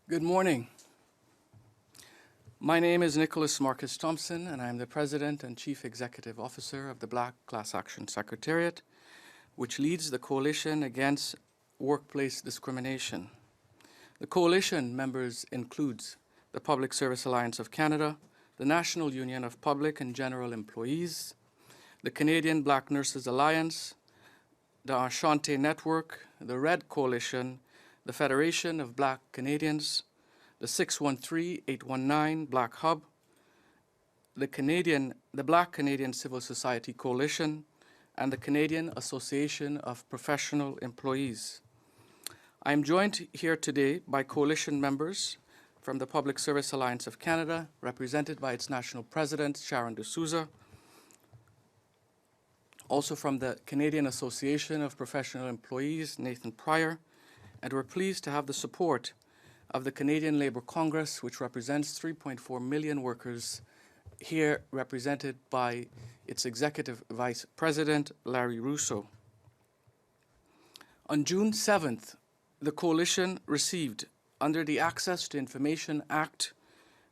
Good morning. My name is Nicholas Marcus Thompson, and I am the President and Chief Executive Officer of the Black Class Action Secretariat, which leads the Coalition Against Workplace Discrimination. The Coalition members includes the Public Service Alliance of Canada, the National Union of Public and General Employees, the Canadian Black Nurses Alliance, the Enchante Network, the Red Coalition, the Federation of Black Canadians, the 613-819 Black Hub, the Black Canadian Civil Society Coalition, and the Canadian Association of Professional Employees. I am joined here today by coalition members from the Public Service Alliance of Canada, represented by its National President, Sharon DeSousa, also from the Canadian Association of Professional Employees, Nathan Prier, and we're pleased to have the support of the Canadian Labour Congress, which represents 3.4 million workers, here represented by its Executive Vice President, Larry Rousseau. On June 7th, the Coalition received, under the Access to Information Act,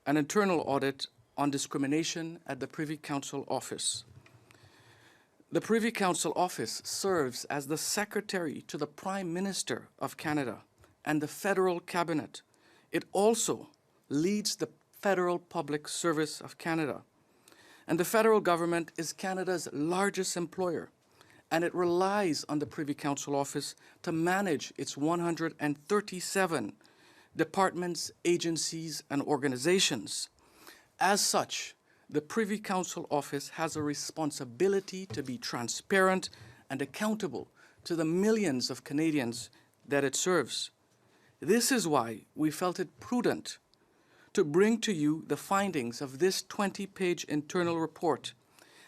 an internal audit on discrimination at the Privy Council Office. The Privy Council Office serves as the Secretary to the Prime Minister of Canada and the Federal Cabinet. It also leads the Federal Public Service of Canada. And the federal government is Canada's largest employer, and it relies on the Privy Council Office to manage its 137 departments, agencies, and organizations. As such, the Privy Council Office has a responsibility to be transparent and accountable to the millions of Canadians that it serves. This is why we felt it prudent to bring to you the findings of this 20-page internal report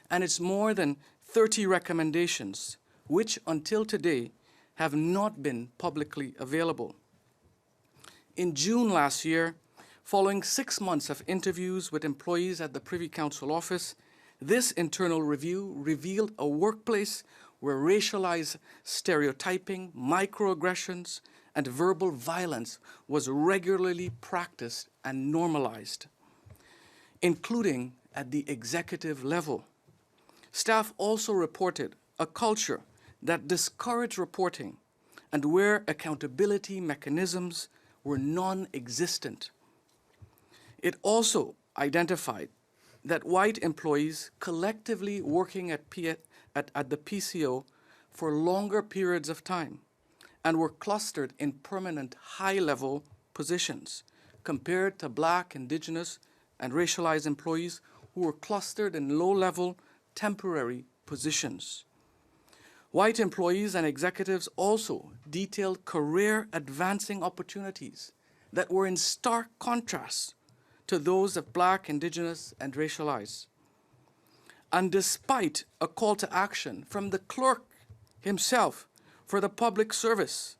and its more than 30 recommendations, which until today have not been publicly available. In June last year, following 6 months of interviews with employees at the Privy Council Office, this internal review revealed a workplace where racialized stereotyping, microaggressions, and verbal violence was regularly practiced and normalized, including at the executive level. Staff also reported a culture that discouraged reporting and where accountability mechanisms were non-existent. It also identified that white employees collectively working at the PCO for longer periods of time and were clustered in permanent high-level positions compared to Black, Indigenous, and racialized employees who were clustered in low-level temporary positions. White employees and executives also detailed career advancing opportunities that were in stark contrast to those of Black, Indigenous, and racialized. And despite a call to action from the clerk himself for the public service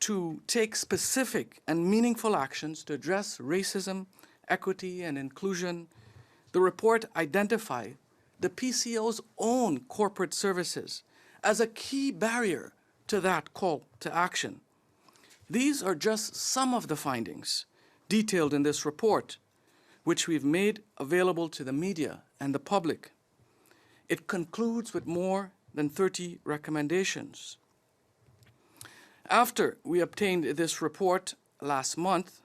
to take specific and meaningful actions to address racism, equity, and inclusion, the report identified the PCO's own corporate services as a key barrier to that call to action. These are just some of the findings detailed in this report, which we've made available to the media and the public. It concludes with more than 30 recommendations. After we obtained this report last month,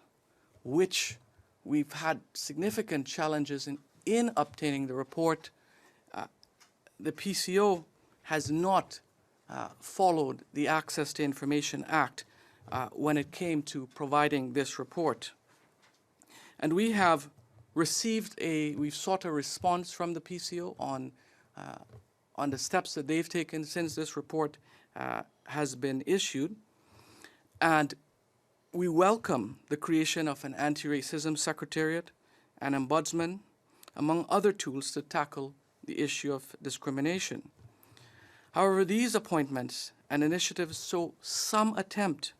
which we've had significant challenges in obtaining the report, the PCO has not followed the Access to Information Act when it came to providing this report. And we have we've sought a response from the PCO on the steps that they've taken since this report has been issued. And we welcome the creation of an anti-racism secretariat, an ombudsman, among other tools to tackle the issue of discrimination. However, these appointments and initiatives show some attempt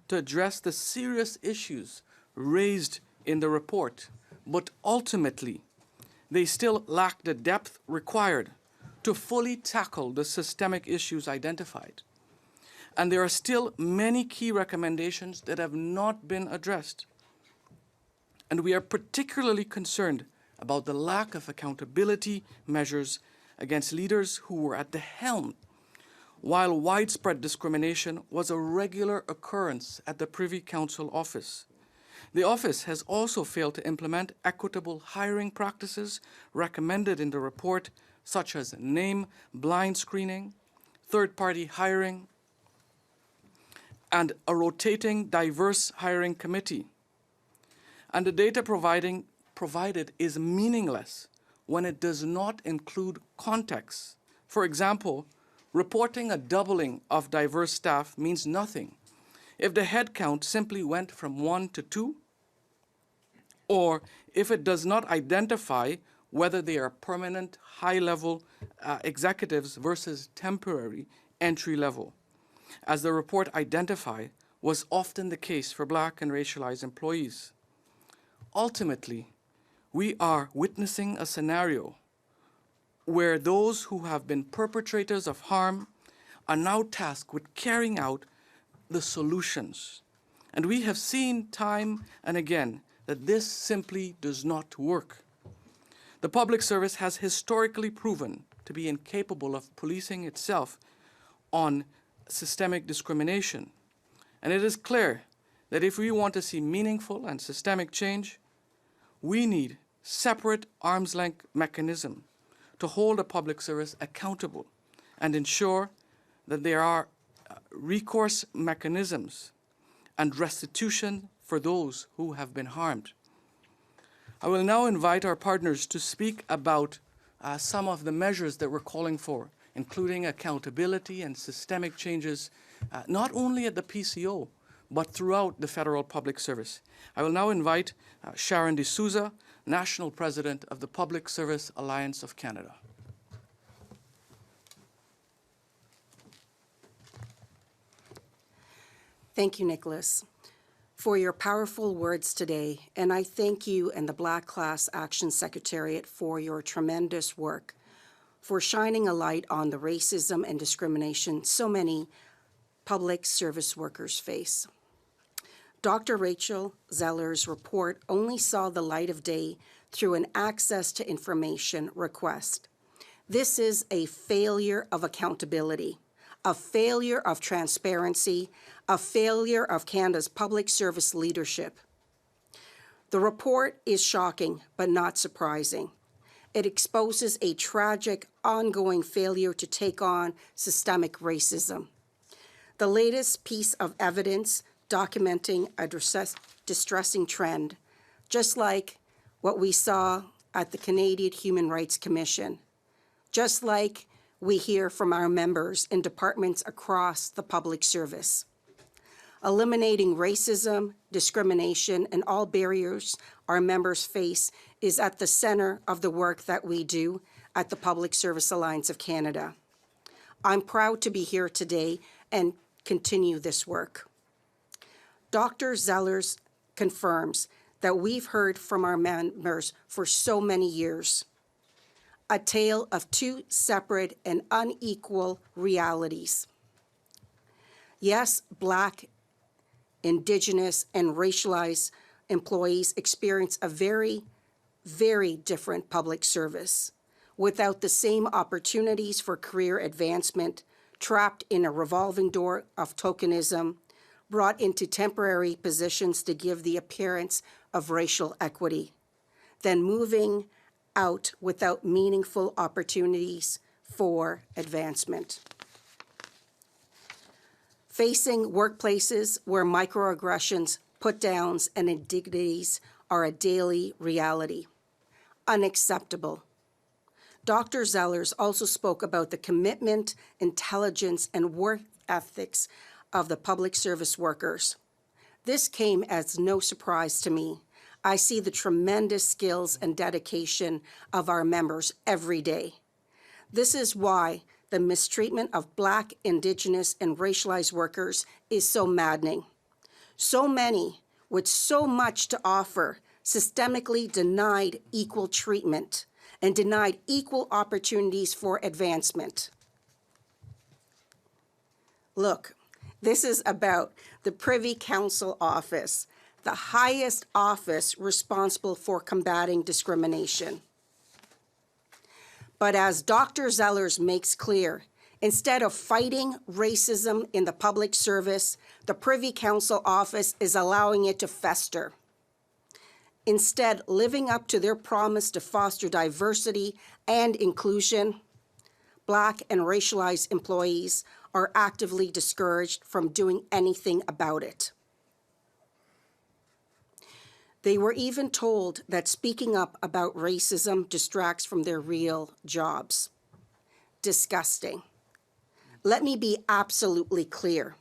to address the serious issues raised in the report, but ultimately, they still lack the depth required to fully tackle the systemic issues identified. And there are still many key recommendations that have not been addressed. And we are particularly concerned about the lack of accountability measures against leaders who were at the helm, while widespread discrimination was a regular occurrence at the Privy Council Office. The office has also failed to implement equitable hiring practices recommended in the report, such as name blind screening, third-party hiring, and a rotating diverse hiring committee. And the data provided is meaningless when it does not include context. For example, reporting a doubling of diverse staff means nothing if the headcount simply went from 1 to 2, or if it does not identify whether they are permanent high-level executives versus temporary entry-level, as the report identified was often the case for Black and racialized employees. Ultimately, we are witnessing a scenario where those who have been perpetrators of harm are now tasked with carrying out the solutions. And we have seen time and again that this simply does not work. The public service has historically proven to be incapable of policing itself on systemic discrimination. And it is clear that if we want to see meaningful and systemic change, we need separate arm's-length mechanism to hold the public service accountable and ensure that there are recourse mechanisms and restitution for those who have been harmed. I will now invite our partners to speak about some of the measures that we're calling for, including accountability and systemic changes, not only at the PCO, but throughout the federal public service. I will now invite Sharon DeSousa, National President of the Public Service Alliance of Canada. Thank you, Nicholas, for your powerful words today, and I thank you and the Black Class Action Secretariat for your tremendous work, for shining a light on the racism and discrimination so many public service workers face. Dr. Rachel Zeller's report only saw the light of day through an access to information request. This is a failure of accountability, a failure of transparency, a failure of Canada's public service leadership. The report is shocking, but not surprising. It exposes a tragic, ongoing failure to take on systemic racism. The latest piece of evidence documenting a distressing trend, just like what we saw at the Canadian Human Rights Commission, just like we hear from our members in departments across the public service. Eliminating racism, discrimination, and all barriers our members face is at the center of the work that we do at the Public Service Alliance of Canada. I'm proud to be here today and continue this work. Dr. Zellers confirms that we've heard from our members for so many years, a tale of two separate and unequal realities. Yes, Black, Indigenous, and racialized employees experience a very, very different public service, without the same opportunities for career advancement, trapped in a revolving door of tokenism, brought into temporary positions to give the appearance of racial equity, then moving out without meaningful opportunities for advancement. Facing workplaces where microaggressions, put-downs, and indignities are a daily reality. Unacceptable. Dr. Zellers also spoke about the commitment, intelligence, and work ethics of the public service workers. This came as no surprise to me. I see the tremendous skills and dedication of our members every day. This is why the mistreatment of Black, Indigenous, and racialized workers is so maddening. So many with so much to offer systemically denied equal treatment and denied equal opportunities for advancement. Look, This is about the Privy Council Office, the highest office responsible for combating discrimination. But as Dr. Zellers makes clear, instead of fighting racism in the public service, the Privy Council Office is allowing it to fester. Instead, living up to their promise to foster diversity and inclusion, Black and racialized employees are actively discouraged from doing anything about it. They were even told that speaking up about racism distracts from their real jobs. Disgusting. Let me be absolutely clear.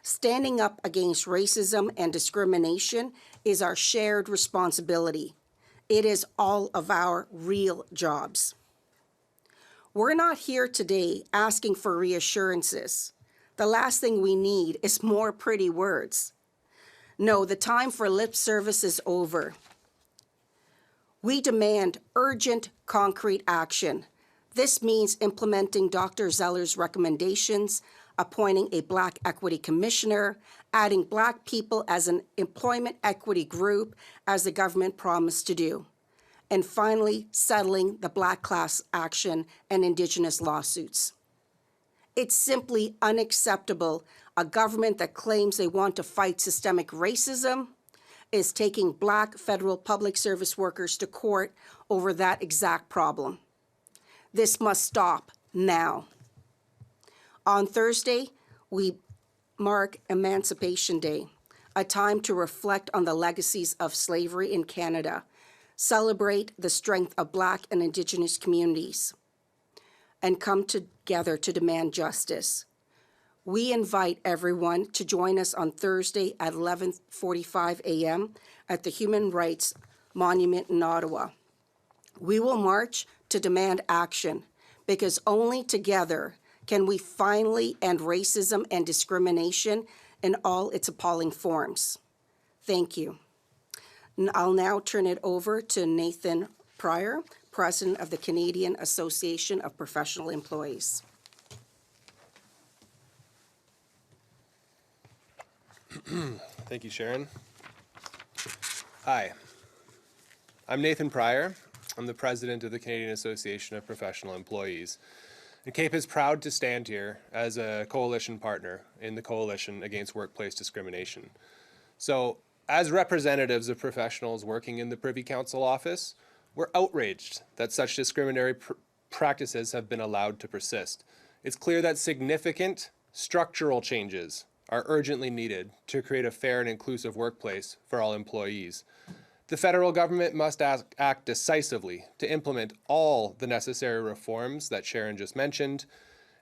Standing up against racism and discrimination is our shared responsibility. It is all of our real jobs. We're not here today asking for reassurances. The last thing we need is more pretty words. No, the time for lip service is over. We demand urgent, concrete action. This means implementing Dr. Zeller's recommendations, appointing a Black Equity Commissioner, adding Black people as an employment equity group, as the government promised to do, and finally, settling the Black class action and Indigenous lawsuits. It's simply unacceptable. A government that claims they want to fight systemic racism is taking Black federal public service workers to court over that exact problem. This must stop now. On Thursday, we mark Emancipation Day, a time to reflect on the legacies of slavery in Canada, celebrate the strength of Black and Indigenous communities, and come together to demand justice. We invite everyone to join us on Thursday at 11:45 a.m. at the Human Rights Monument in Ottawa. We will march to demand action because only together can we finally end racism and discrimination in all its appalling forms. Thank you. And I'll now turn it over to Nathan Prier, President of the Canadian Association of Professional Employees. Thank you, Sharon. Hi, I'm Nathan Prier. I'm the president of the Canadian Association of Professional Employees. And CAPE is proud to stand here as a coalition partner in the Coalition Against Workplace Discrimination. So, as representatives of professionals working in the Privy Council Office, we're outraged that such discriminatory practices have been allowed to persist. It's clear that significant structural changes are urgently needed to create a fair and inclusive workplace for all employees. The federal government must act decisively to implement all the necessary reforms that Sharon just mentioned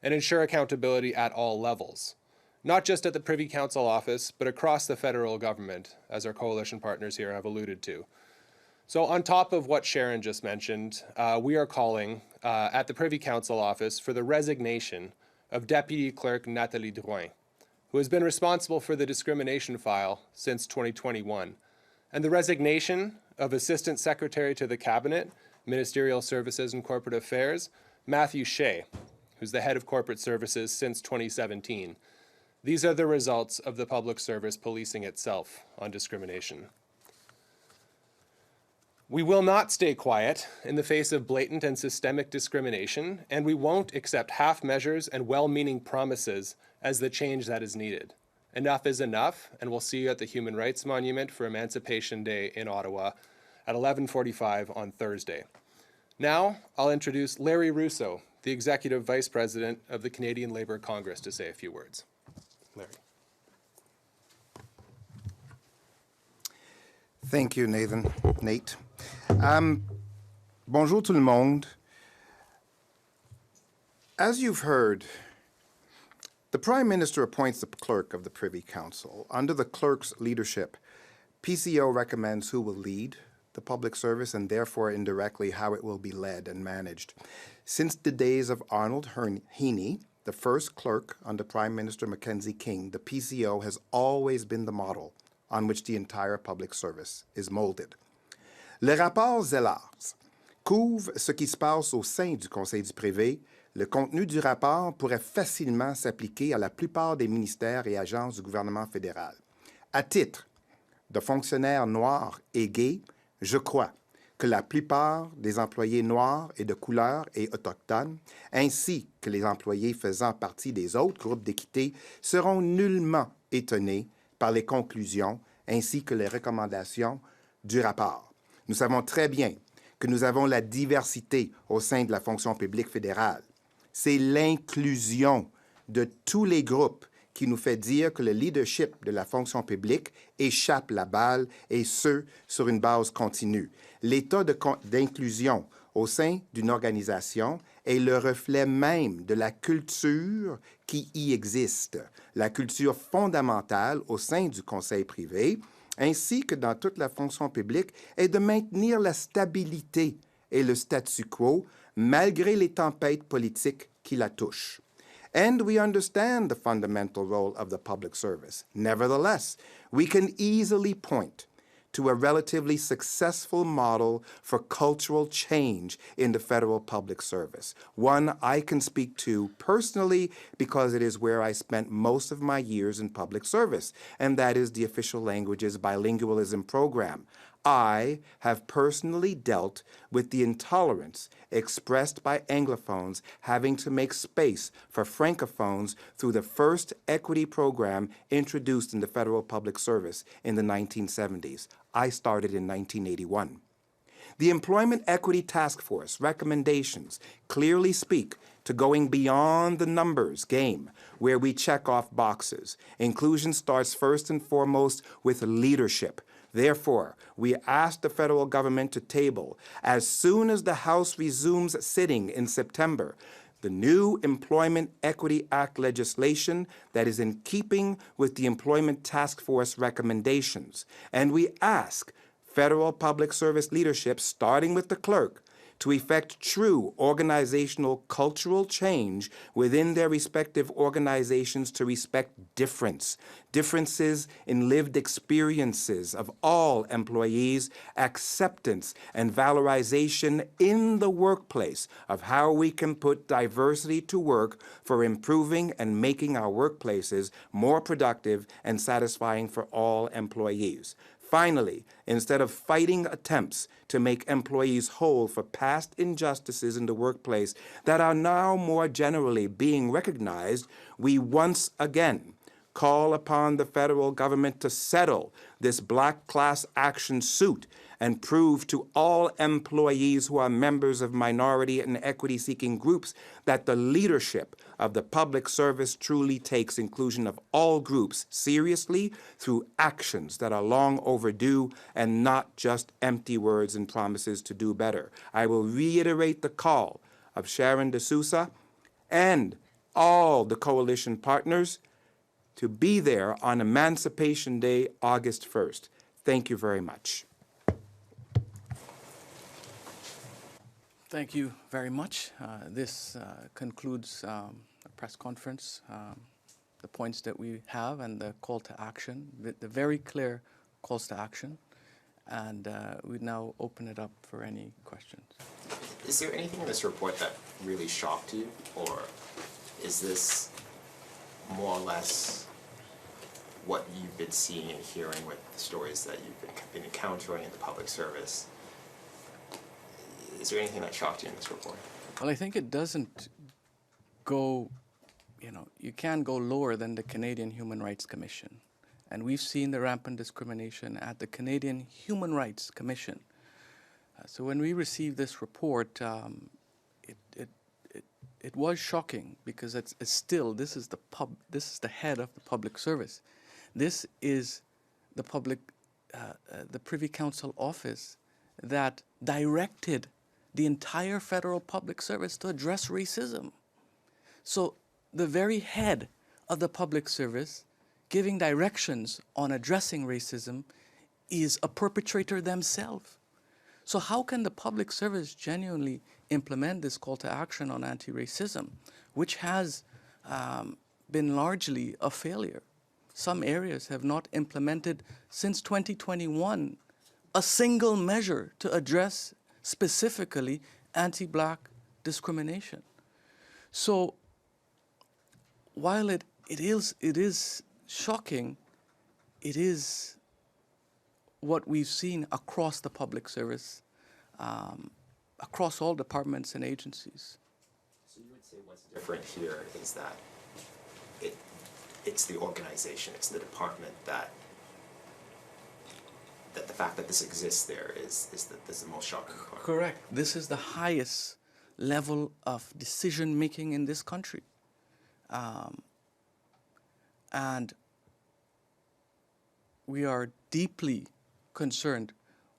and ensure accountability at all levels, not just at the Privy Council Office, but across the federal government, as our coalition partners here have alluded to. So on top of what Sharon just mentioned, we are calling at the Privy Council Office for the resignation of Deputy Clerk Nathalie Drouin, who has been responsible for the discrimination file since 2021, and the resignation of Assistant Secretary to the Cabinet, Ministerial Services and Corporate Affairs, Matthew Shea, who's the head of corporate services since 2017. These are the results of the public service policing itself on discrimination. We will not stay quiet in the face of blatant and systemic discrimination, and we won't accept half measures and well-meaning promises as the change that is needed. Enough is enough, and we'll see you at the Human Rights Monument for Emancipation Day in Ottawa at 11:45 on Thursday. Now, I'll introduce Larry Rousseau, the Executive Vice President of the Canadian Labour Congress, to say a few words. Larry. Thank you, Nate. Bonjour tout le monde. As you've heard, the Prime Minister appoints the clerk of the Privy Council. Under the clerk's leadership, PCO recommends who will lead the public service and therefore indirectly how it will be led and managed. Since the days of Arnold Heaney, the first clerk under Prime Minister Mackenzie King, the PCO has always been the model on which the entire public service is molded. Le rapport Zellers couvre ce qui se passe au sein du Conseil du privé Le contenu du rapport pourrait facilement s'appliquer à la plupart des ministères et agences du gouvernement fédéral. À titre de fonctionnaires noirs et gays, je crois que la plupart des employés noirs et de couleur et autochtones, ainsi que les employés faisant partie des autres groupes d'équité, seront nullement étonnés par les conclusions ainsi que les recommandations du rapport. Nous savons très bien que nous avons la diversité au sein de la fonction publique fédérale. C'est l'inclusion de tous les groupes qui nous fait dire que le leadership de la fonction publique échappe la balle, et ce, sur une base continue. L'état d'inclusion au sein d'une organisation est le reflet même de la culture qui y existe, la culture fondamentale au sein du conseil privé, ainsi que dans toute la fonction publique, est de maintenir la stabilité et le statu quo malgré les tempêtes politiques qui la touchent. And we understand the fundamental role of the public service. Nevertheless, we can easily point to a relatively successful model for cultural change in the federal public service, one I can speak to personally because it is where I spent most of my years in public service, and that is the Official Languages Bilingualism Program. I have personally dealt with the intolerance expressed by Anglophones having to make space for Francophones through the first equity program introduced in the federal public service in the 1970s. I started in 1981. The Employment Equity Task Force recommendations clearly speak to going beyond the numbers game, where we check off boxes. Inclusion starts first and foremost with leadership. Therefore, we ask the federal government to table, as soon as the House resumes sitting in September, the new Employment Equity Act legislation that is in keeping with the Employment Task Force recommendations. And we ask federal public service leadership, starting with the clerk, to effect true organizational cultural change within their respective organizations to respect differences in lived experiences of all employees, acceptance and valorization in the workplace of how we can put diversity to work for improving and making our workplaces more productive and satisfying for all employees. Finally, instead of fighting attempts to make employees whole for past injustices in the workplace that are now more generally being recognized, we once again call upon the federal government to settle this black class action suit and prove to all employees who are members of minority and equity-seeking groups that the leadership of the public service truly takes inclusion of all groups seriously through actions that are long overdue and not just empty words and promises to do better. I will reiterate the call of Sharon DeSousa and all the coalition partners to be there on Emancipation Day, August 1st. Thank you very much. Thank you very much. This concludes a press conference, the points that we have and the call to action, the very clear calls to action. And we now open it up for any questions. Is there anything in this report that really shocked you, or is this more or less what you've been seeing and hearing with the stories that you've been encountering in the public service? Is there anything that shocked you in this report? Well, I think it doesn't go, you can't go lower than the Canadian Human Rights Commission. And we've seen the rampant discrimination at the Canadian Human Rights Commission. So when we received this report, it was shocking because it's still, this is the head of the public service. This is the Privy Council Office that directed the entire federal public service to address racism. So the very head of the public service giving directions on addressing racism is a perpetrator themselves. So how can the public service genuinely implement this call to action on anti-racism, which has been largely a failure? Some areas have not implemented since 2021 a single measure to address specifically anti-Black discrimination. So while it is shocking, it is what we've seen across the public service, across all departments and agencies. So you would say what's different here is that it's the organization, it's the department that the fact that this exists there is the most shocking part. Correct. This is the highest level of decision making in this country. And we are deeply concerned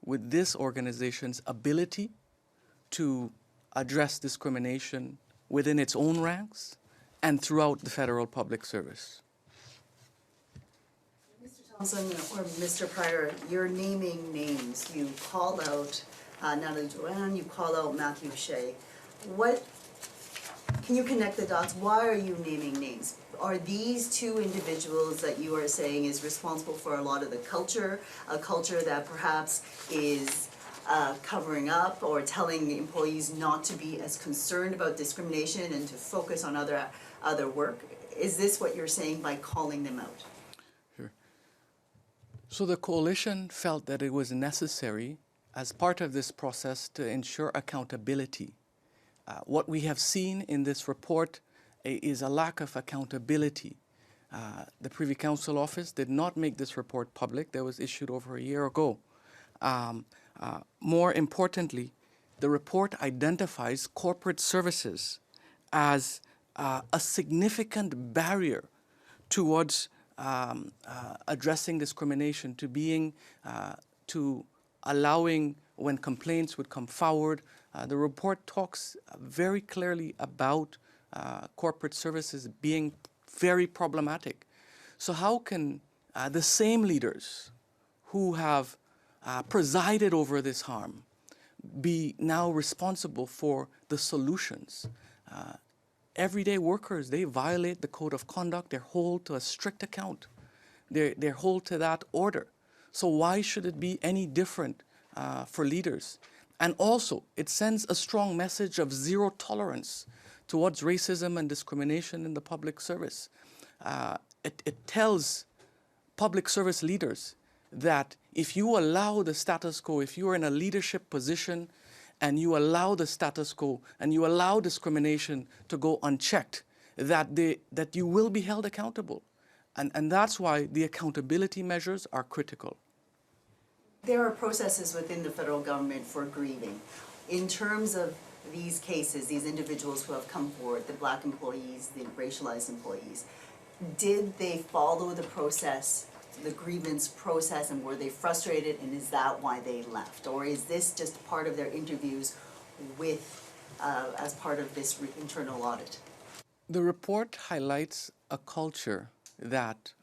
with this organization's ability to address discrimination within its own ranks and throughout the federal public service. Mr. Thompson or Mr. Prier, you're naming names. You call out Natalie Joanne, you call out Matthew Shea. Can you connect the dots? Why are you naming names? Are these two individuals that you are saying is responsible for a lot of the culture, a culture that perhaps is covering up or telling employees not to be as concerned about discrimination and to focus on other work? Is this what you're saying by calling them out? Sure. So the coalition felt that it was necessary as part of this process to ensure accountability. What we have seen in this report is a lack of accountability. The Privy Council Office did not make this report public. That was issued over a year ago. More importantly, the report identifies corporate services as a significant barrier towards addressing discrimination, to allowing when complaints would come forward. The report talks very clearly about corporate services being very problematic. So how can the same leaders who have presided over this harm be now responsible for the solutions? Everyday workers, they violate the code of conduct. They're held to a strict account. They're held to that order. So why should it be any different for leaders? And also, it sends a strong message of zero tolerance towards racism and discrimination in the public service. It tells public service leaders that if you allow the status quo, if you are in a leadership position and you allow the status quo and you allow discrimination to go unchecked, that you will be held accountable. And that's why the accountability measures are critical. There are processes within the federal government for grieving. In terms of these cases, these individuals who have come forward, the Black employees, the racialized employees, did they follow the process, the grievance process, and were they frustrated, and is that why they left? Or is this just part of their interviews as part of this internal audit? The report highlights a culture that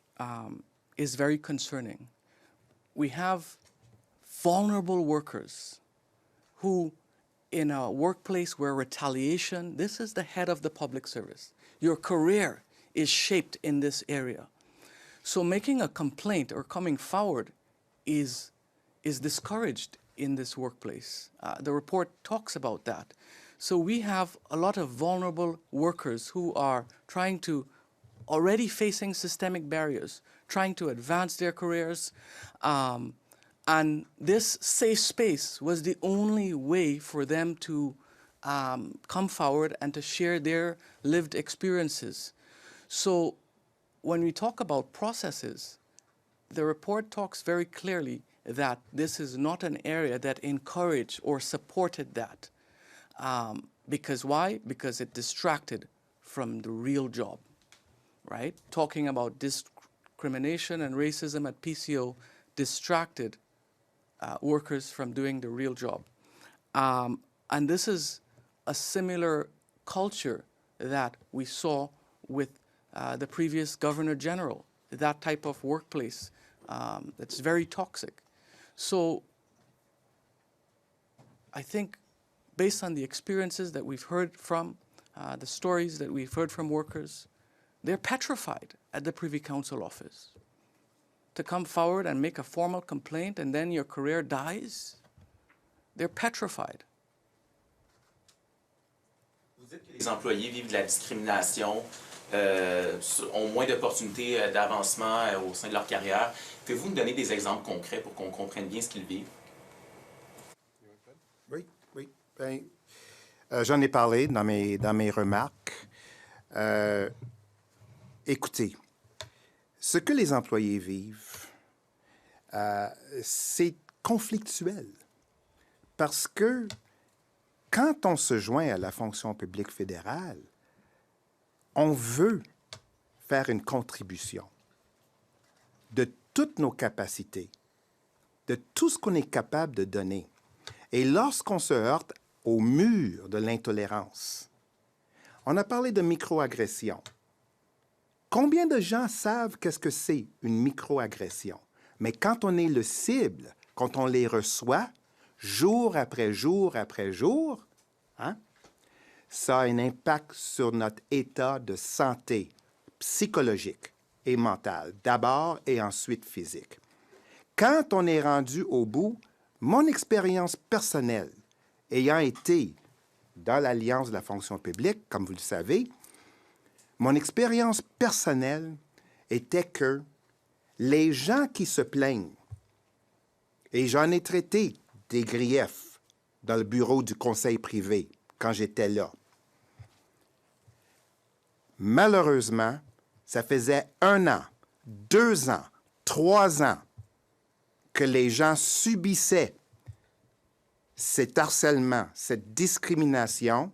is very concerning. We have vulnerable workers who, in a workplace where retaliation, this is the head of the public service. Your career is shaped in this area. So making a complaint or coming forward is discouraged in this workplace. The report talks about that. So we have a lot of vulnerable workers who are already facing systemic barriers, trying to advance their careers. And this safe space was the only way for them to come forward and to share their lived experiences. So when we talk about processes, the report talks very clearly that this is not an area that encouraged or supported that. Because why? Because it distracted from the real job, right? Talking about discrimination and racism at PCO distracted workers from doing the real job. And this is a similar culture that we saw with the previous Governor General, that type of workplace that's very toxic. So I think based on the experiences that we've heard from, the stories that we've heard from workers, they're petrified at the Privy Council Office. To come forward and make a formal complaint and then your career dies, they're petrified. Vous êtes Les employés vivent de la discrimination, ont moins d'opportunités d'avancement au sein de leur carrière. Pouvez-vous nous donner des exemples concrets pour qu'on comprenne bien ce qu'ils vivent? Oui, oui. Ben, j'en ai parlé dans mes remarques. Écoutez, ce que les employés vivent, c'est conflictuel. Parce que quand on se joint à la fonction publique fédérale, on veut faire une contribution de toutes nos capacités, de tout ce qu'on est capable de donner. Et lorsqu'on se heurte au mur de l'intolérance, on a parlé de microagression. Combien de gens savent qu'est-ce que c'est une microagression? Mais quand on est le cible, quand on les reçoit, jour après jour après jour, hein, ça a un impact sur notre état de santé psychologique et mental, d'abord et ensuite physique. Quand on est rendu au bout, mon expérience personnelle, ayant été dans l'Alliance de la fonction publique, comme vous le savez, mon expérience personnelle était que les gens qui se plaignent, et j'en ai traité des griefs dans le bureau du conseil privé quand j'étais là. Malheureusement, ça faisait 1 an, 2 ans, 3 ans que les gens subissaient cet harcèlement, cette discrimination,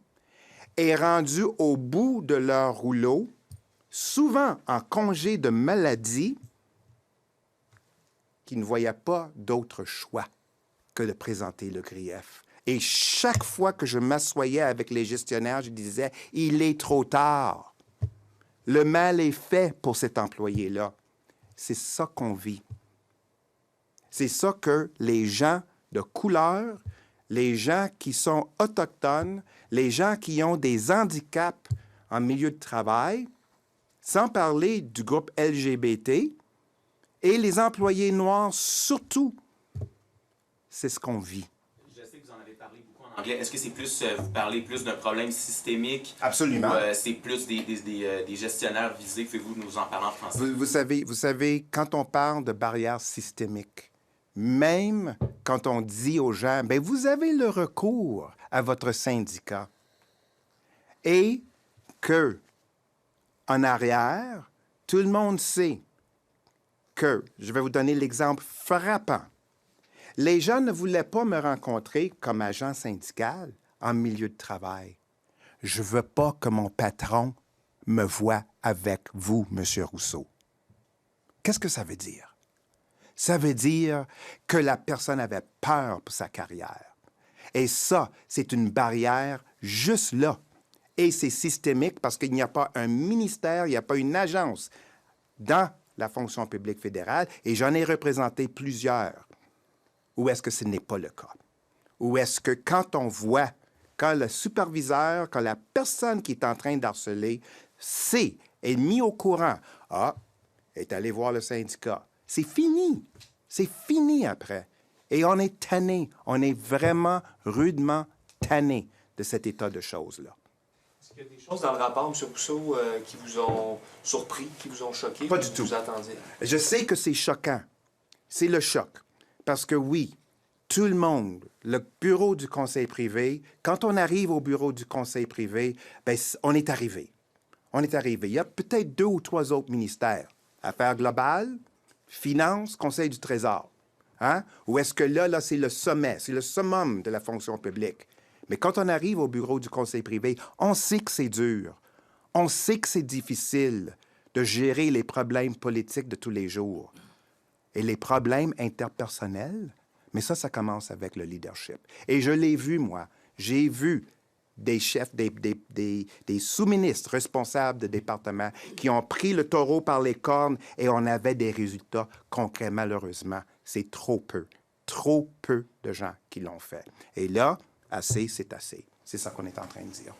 et rendus au bout de leur rouleau, souvent en congé de maladie, qui ne voyaient pas d'autre choix que de présenter le grief. Et chaque fois que je m'assoyais avec les gestionnaires, je disais, il est trop tard. Le mal est fait pour cet employé-là. C'est ça qu'on vit. C'est ça que les gens de couleur, les gens qui sont autochtones, les gens qui ont des handicaps en milieu de travail, sans parler du groupe LGBT, et les employés noirs surtout, c'est ce qu'on vit. Je sais que vous en avez parlé beaucoup en anglais. Est-ce que c'est plus, vous parlez plus d'un problème systémique? Absolument. Ou c'est plus des gestionnaires visés? Pouvez-vous nous en parler en français? Vous savez, quand on parle de barrières systémiques, même quand on dit aux gens, bien, vous avez le recours à votre syndicat, et que, en arrière, tout le monde sait que, je vais vous donner l'exemple frappant, les gens ne voulaient pas me rencontrer comme agent syndical en milieu de travail. Je ne veux pas que mon patron me voie avec vous, M. Rousseau. Qu'est-ce que ça veut dire? Ça veut dire que la personne avait peur pour sa carrière. Et ça, c'est une barrière juste là. Et c'est systémique parce qu'il n'y a pas un ministère, il n'y a pas une agence dans la fonction publique fédérale, et j'en ai représenté plusieurs. Où est-ce que ce n'est pas le cas? Où est-ce que quand on voit, quand le superviseur, quand la personne qui est en train d'harceler est mis au courant, est allé voir le syndicat, c'est fini. C'est fini après. Et on est tanné. On est vraiment rudement tanné de cet état de choses-là. Est-ce qu'il y a des choses dans le rapport, M. Rousseau, qui vous ont surpris, qui vous ont choqué? Pas du tout. Vous attendiez? Je sais que c'est choquant. C'est le choc. Parce que oui, tout le monde, le bureau du conseil privé, quand on arrive au bureau du conseil privé, bien, on est arrivé. On est arrivé. Il y a peut-être 2 ou 3 autres ministères. Affaires globales, finances, conseil du trésor. Hein? Ou est-ce que là, c'est le sommet, c'est le summum de la fonction publique. Mais quand on arrive au bureau du conseil privé, on sait que c'est dur. On sait que c'est difficile de gérer les problèmes politiques de tous les jours. Et les problèmes interpersonnels, mais ça commence avec le leadership. Et je l'ai vu, moi. J'ai vu des chefs, des sous-ministres responsables de département qui ont pris le taureau par les cornes et on avait des résultats concrets. Malheureusement, c'est trop peu de gens qui l'ont fait. Et là, assez, c'est assez. C'est ça qu'on est en train de dire.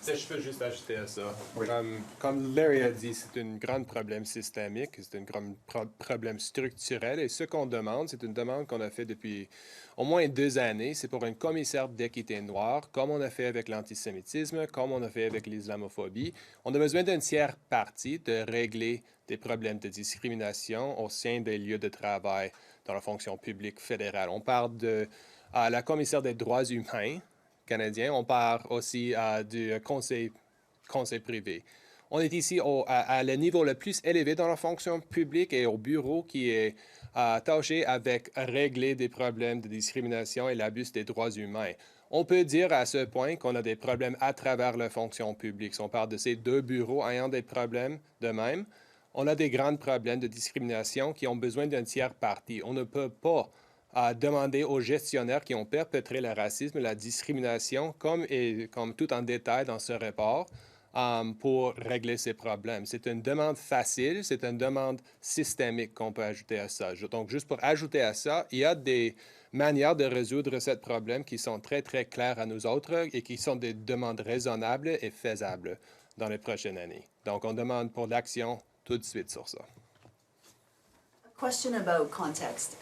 Si je peux juste ajouter à ça. Comme Larry a dit, c'est un grand problème systémique, c'est un grand problème structurel. Et ce qu'on demande, c'est une demande qu'on a fait depuis au moins 2 années. C'est pour un commissaire d'équité noire, comme on a fait avec l'antisémitisme, comme on a fait avec l'islamophobie. On a besoin d'une tiers partie de régler des problèmes de discrimination au sein des lieux de travail dans la fonction publique fédérale. On parle de la commissaire des droits humains canadien. On parle aussi du conseil privé. On est ici à le niveau le plus élevé dans la fonction publique et au bureau qui est tâché avec régler des problèmes de discrimination et l'abus des droits humains. On peut dire à ce point qu'on a des problèmes à travers la fonction publique. Si on parle de ces 2 bureaux ayant des problèmes de même, on a des grands problèmes de discrimination qui ont besoin d'une tiers partie. On ne peut pas demander aux gestionnaires qui ont perpétré le racisme, la discrimination, comme tout en détail dans ce rapport, pour régler ces problèmes. C'est une demande facile, c'est une demande systémique qu'on peut ajouter à ça. Donc, juste pour ajouter à ça, il y a des manières de résoudre ce problème qui sont très, très claires à nous autres et qui sont des demandes raisonnables et faisables dans les prochaines années. Donc, on demande pour l'action tout de suite sur ça. Question about context.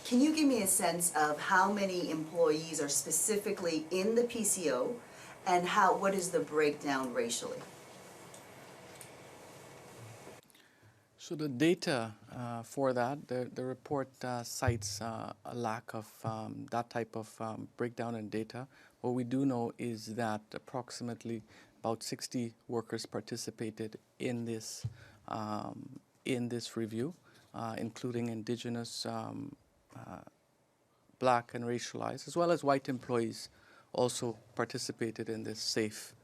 Can you give me a sense of how many employees are specifically in the PCO and what is the breakdown racially? So the data for that, the report cites a lack of that type of breakdown in data. What we do know is that approximately about 60 workers participated in this review, including Indigenous, Black and racialized, as well as white employees also participated in this safe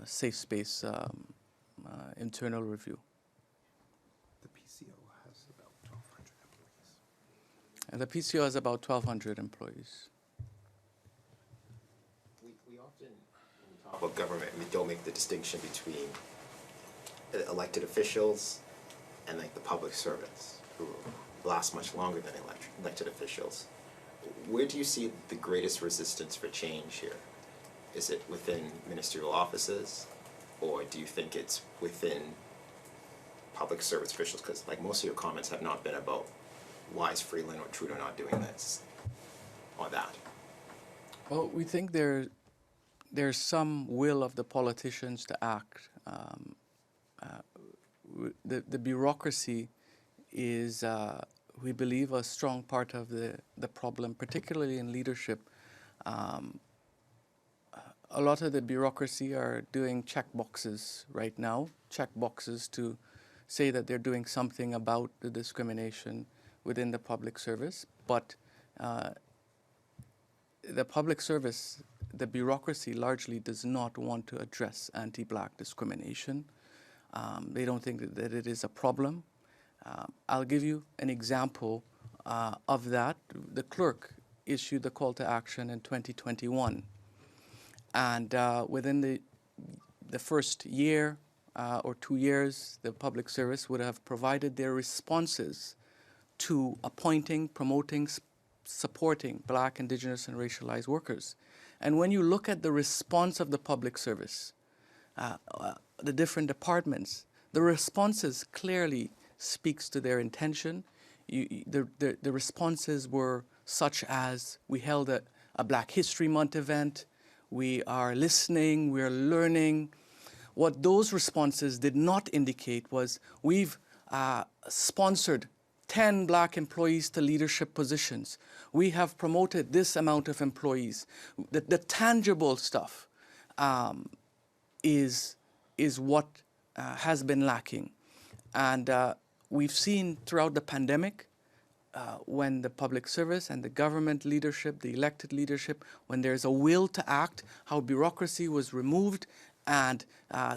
space internal review. The PCO has about 1,200 employees. And the PCO has about 1,200 employees. We often, when we talk about government, we don't make the distinction between elected officials and like the public servants who last much longer than elected officials. Where do you see the greatest resistance for change here? Is it within ministerial offices, or do you think it's within public service officials? Because like most of your comments have not been about why is Freeland or Trudeau not doing this or that. Well, we think there's some will of the politicians to act. The bureaucracy is, we believe, a strong part of the problem, particularly in leadership. A lot of the bureaucracy are doing check boxes right now, check boxes to say that they're doing something about the discrimination within the public service, but the public service, the bureaucracy largely does not want to address anti-Black discrimination. They don't think that it is a problem. I'll give you an example of that. The clerk issued the call to action in 2021. And within the first year or 2 years, the public service would have provided their responses to appointing, promoting, supporting Black, Indigenous, and racialized workers. And when you look at the response of the public service, the different departments, the responses clearly speaks to their intention. The responses were such as, we held a Black History Month event, we are listening, we are learning. What those responses did not indicate was, we've sponsored 10 Black employees to leadership positions. We have promoted this amount of employees. The tangible stuff is what has been lacking. And we've seen throughout the pandemic, when the public service and the government leadership, the elected leadership, when there's a will to act, how bureaucracy was removed and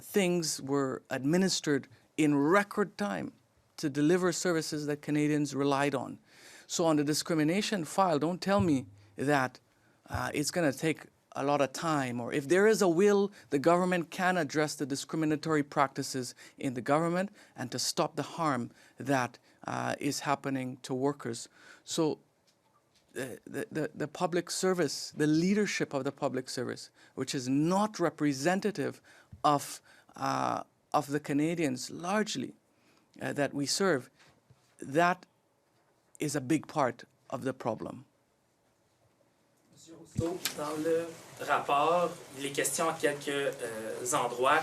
things were administered in record time to deliver services that Canadians relied on. So on the discrimination file, don't tell me that it's going to take a lot of time, or if there is a will, the government can address the discriminatory practices in the government and to stop the harm that is happening to workers. So the public service, the leadership of the public service, which is not representative of the Canadians largely that we serve, that is a big part of the problem. Dans le rapport, il est question à quelques endroits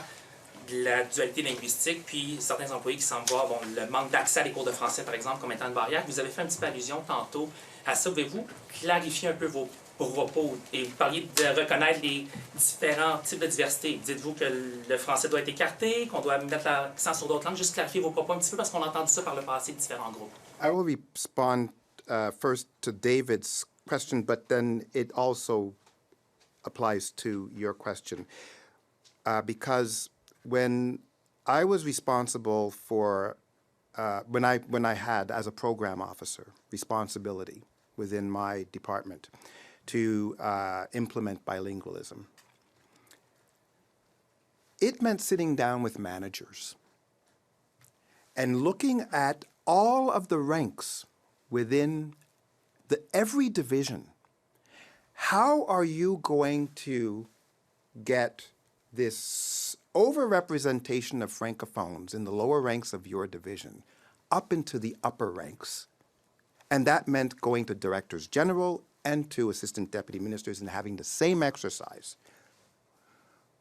de la dualité linguistique, puis certains employés qui semblent voir le manque d'accès à des cours de français, par exemple, comme étant une barrière. Vous avez fait un petit peu allusion tantôt à ça. Pouvez-vous clarifier un peu vos propos? Et vous parliez de reconnaître les différents types de diversité. Dites-vous que le français doit être écarté, qu'on doit mettre l'accent sur d'autres langues? Juste clarifier vos propos un petit peu, parce qu'on a entendu ça par le passé de différents groupes. I will respond first to David's question, but then it also applies to your question. Because when I was responsible for, when I had, as a program officer, responsibility within my department to implement bilingualism, it meant sitting down with managers and looking at all of the ranks within every division. How are you going to get this overrepresentation of francophones in the lower ranks of your division up into the upper ranks? And that meant going to directors general and to assistant deputy ministers and having the same exercise.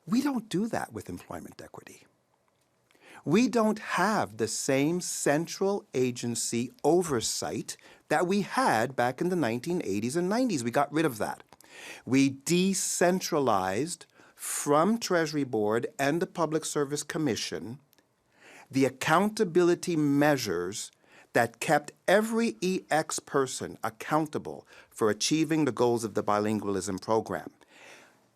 We don't do that with employment equity. We don't have the same central agency oversight that we had back in the 1980s and 90s. We got rid of that. We decentralized from Treasury Board and the Public Service Commission the accountability measures that kept every EX person accountable for achieving the goals of the bilingualism program.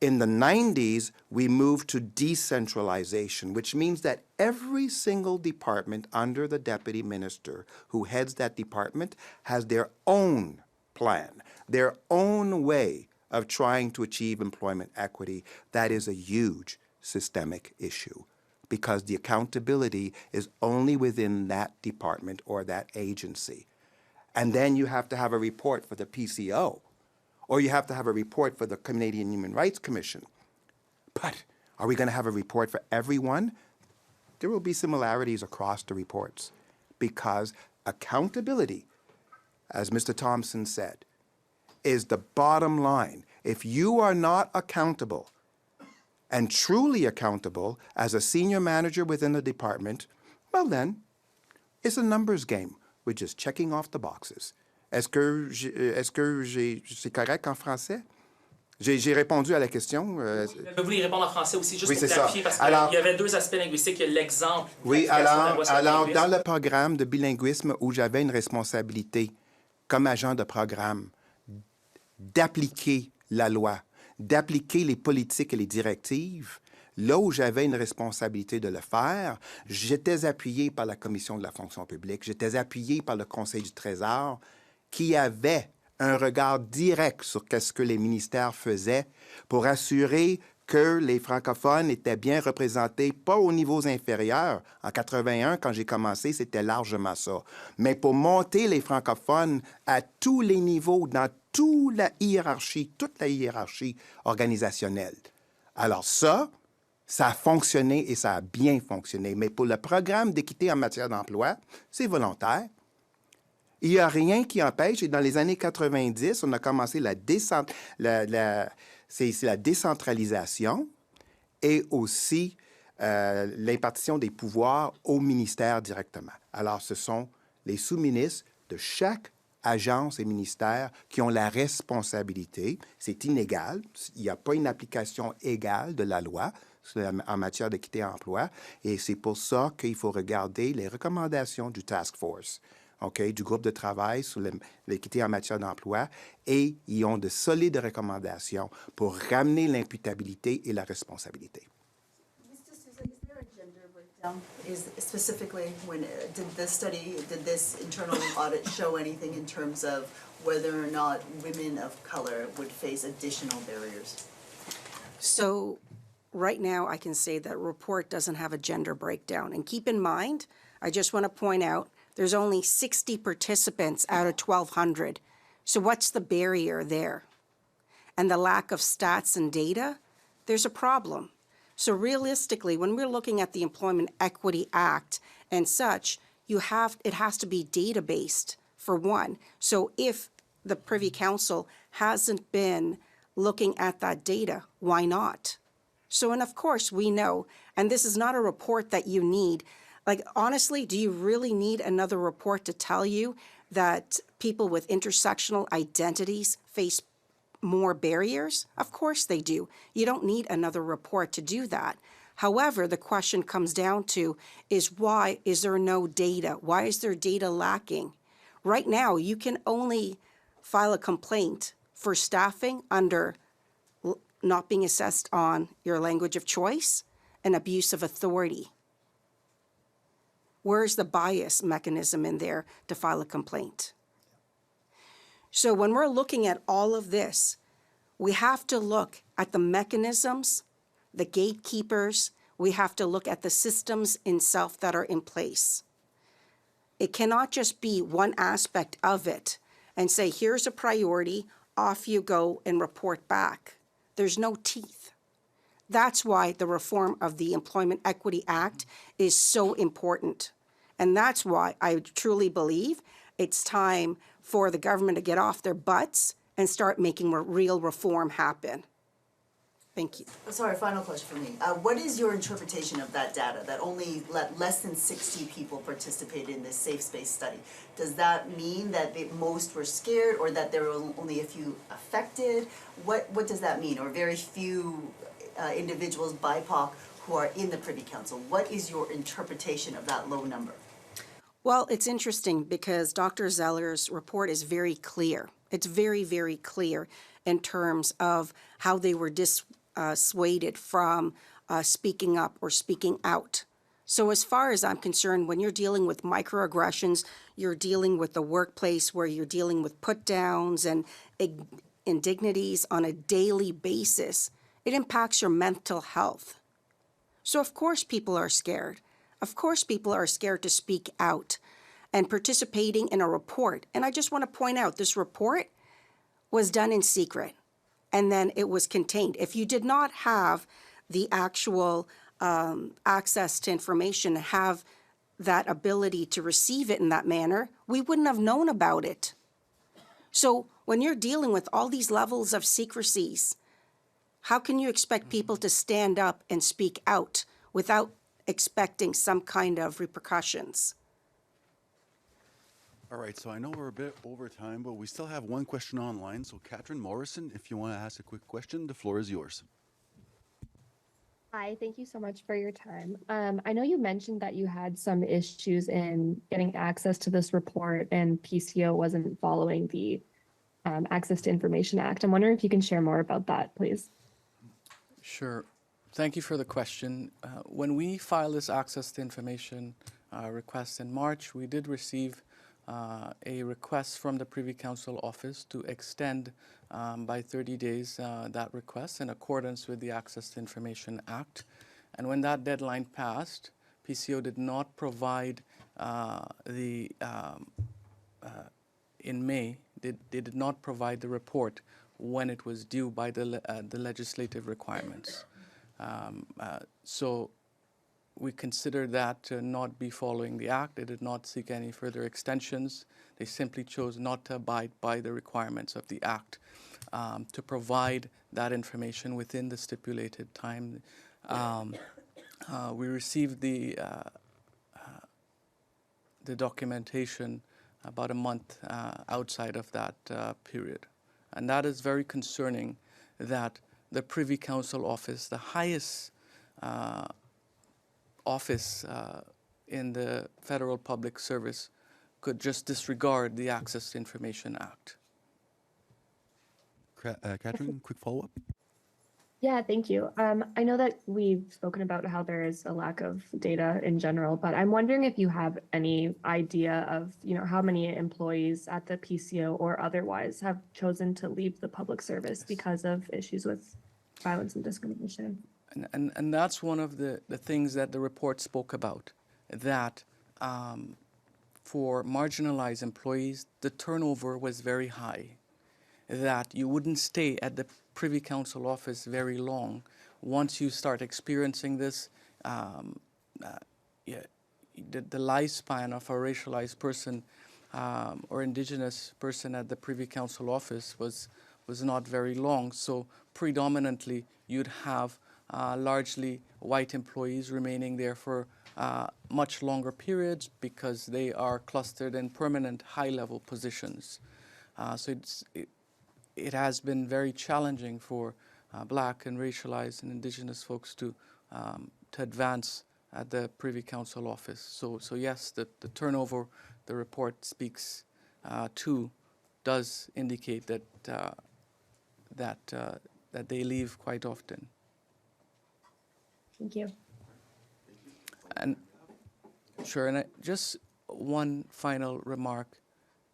In the 90s, we moved to decentralization, which means that every single department under the deputy minister who heads that department has their own plan, their own way of trying to achieve employment equity. That is a huge systemic issue because the accountability is only within that department or that agency. And then you have to have a report for the PCO, or you have to have a report for the Canadian Human Rights Commission. But are we going to have a report for everyone? There will be similarities across the reports because accountability, as Mr. Thompson said, is the bottom line. If you are not accountable and truly accountable as a senior manager within the department, well then, it's a numbers game. We're just checking off the boxes. Est-ce que c'est correct en français? J'ai répondu à la question. Je peux vous y répondre en français aussi, juste Oui, pour c'est clarifier, ça. parce qu'il y avait deux aspects linguistiques. Il y a l'exemple. Oui, alors dans le programme de bilinguisme où j'avais une responsabilité comme agent de programme d'appliquer la loi, d'appliquer les politiques et les directives, là où j'avais une responsabilité de le faire, j'étais appuyé par la Commission de la fonction publique, j'étais appuyé par le Conseil du Trésor, qui avait un regard direct sur ce que les ministères faisaient pour assurer que les francophones étaient bien représentés, pas aux niveaux inférieurs. En 81, quand j'ai commencé, c'était largement ça. Mais pour monter les francophones à tous les niveaux, dans toute la hiérarchie organisationnelle. Alors ça a fonctionné et ça a bien fonctionné. Mais pour le programme d'équité en matière d'emploi, c'est volontaire. Il n'y a rien qui empêche. Et dans les années 90, on a commencé la décentralisation et aussi l'impartition des pouvoirs au ministère directement. Alors, ce sont les sous-ministres de chaque agence et ministère qui ont la responsabilité. C'est inégal. Il n'y a pas une application égale de la loi en matière d'équité emploi. Et c'est pour ça qu'il faut regarder les recommandations du Task Force, du groupe de travail sur l'équité en matière d'emploi, et ils ont de solides recommandations pour ramener l'imputabilité et la responsabilité. Ms. DeSousa, is there a gender breakdown? Specifically, did this internal audit show anything in terms of whether or not women of color would face additional barriers? So right now, I can say that report doesn't have a gender breakdown. And keep in mind, I just want to point out, there's only 60 participants out of 1,200 So what's the barrier there? And the lack of stats and data, there's a problem. So realistically, when we're looking at the Employment Equity Act and such, it has to be data-based for one. So if the Privy Council hasn't been looking at that data, why not? So, and of course, we know, and this is not a report that you need. Like, honestly, do you really need another report to tell you that people with intersectional identities face more barriers? Of course they do. You don't need another report to do that. However, the question comes down to is why is there no data? Why is there data lacking? Right now, you can only file a complaint for staffing under not being assessed on your language of choice and abuse of authority. Where's the bias mechanism in there to file a complaint? So when we're looking at all of this, we have to look at the mechanisms, the gatekeepers, we have to look at the systems in self that are in place. It cannot just be one aspect of it and say, here's a priority, off you go and report back. There's no teeth. That's why the reform of the Employment Equity Act is so important. And that's why I truly believe it's time for the government to get off their butts and start making real reform happen. Thank you. Sorry, final question for me. What is your interpretation of that data, that only less than 60 people participated in this safe space study? Does that mean that most were scared, or that there were only a few affected? What does that mean? Or very few individuals, BIPOC, who are in the Privy Council? What is your interpretation of that low number? Well, it's interesting because Dr. Zeller's report is very clear. It's very, very clear in terms of how they were dissuaded from speaking up or speaking out. So as far as I'm concerned, when you're dealing with microaggressions, you're dealing with the workplace where you're dealing with put-downs and indignities on a daily basis, it impacts your mental health. So of course people are scared. Of course people are scared to speak out and participating in a report. And I just want to point out, this report was done in secret, and then it was contained. If you did not have the actual access to information, have that ability to receive it in that manner, we wouldn't have known about it. So when you're dealing with all these levels of secrecies, how can you expect people to stand up and speak out without expecting some kind of repercussions? All right, so I know we're a bit over time, but we still have one question online. So Catherine Morrison, if you want to ask a quick question, the floor is yours. Hi, thank you so much for your time. I know you mentioned that you had some issues in getting access to this report and PCO wasn't following the Access to Information Act. I'm wondering if you can share more about that, please. Sure. Thank you for the question. When we filed this Access to Information request in March, we did receive a request from the Privy Council Office to extend by 30 days that request in accordance with the Access to Information Act. And when that deadline passed, PCO did not provide in May, they did not provide the report when it was due by the legislative requirements. So we consider that to not be following the Act. They did not seek any further extensions. They simply chose not to abide by the requirements of the Act to provide that information within the stipulated time. We received the documentation about a month outside of that period. And that is very concerning that the Privy Council Office, the highest office in the federal public service, could just disregard the Access to Information Act. Catherine, quick follow-up. Yeah, thank you. I know that we've spoken about how there is a lack of data in general, but I'm wondering if you have any idea of, how many employees at the PCO or otherwise have chosen to leave the public service because of issues with violence and discrimination. And that's one of the things that the report spoke about, that for marginalized employees, the turnover was very high, that you wouldn't stay at the Privy Council office very long. Once you start experiencing this, the lifespan of a racialized person or Indigenous person at the Privy Council office was not very long. So predominantly, you'd have largely white employees remaining there for much longer periods because they are clustered in permanent high-level positions. So it has been very challenging for Black and racialized and Indigenous folks to advance at the Privy Council office. So yes, the turnover the report speaks to does indicate that that they leave quite often. Thank you. And sure, and just one final remark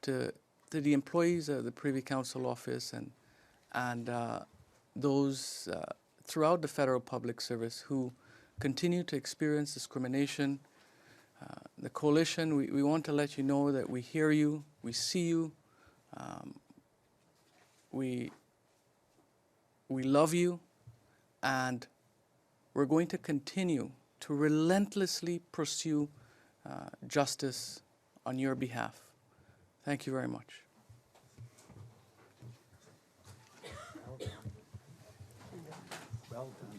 to the employees of the Privy Council office and those throughout the federal public service who continue to experience discrimination. The coalition, we want to let you know that we hear you, we see you, we love you, and we're going to continue to relentlessly pursue justice on your behalf. Thank you very much. Well done.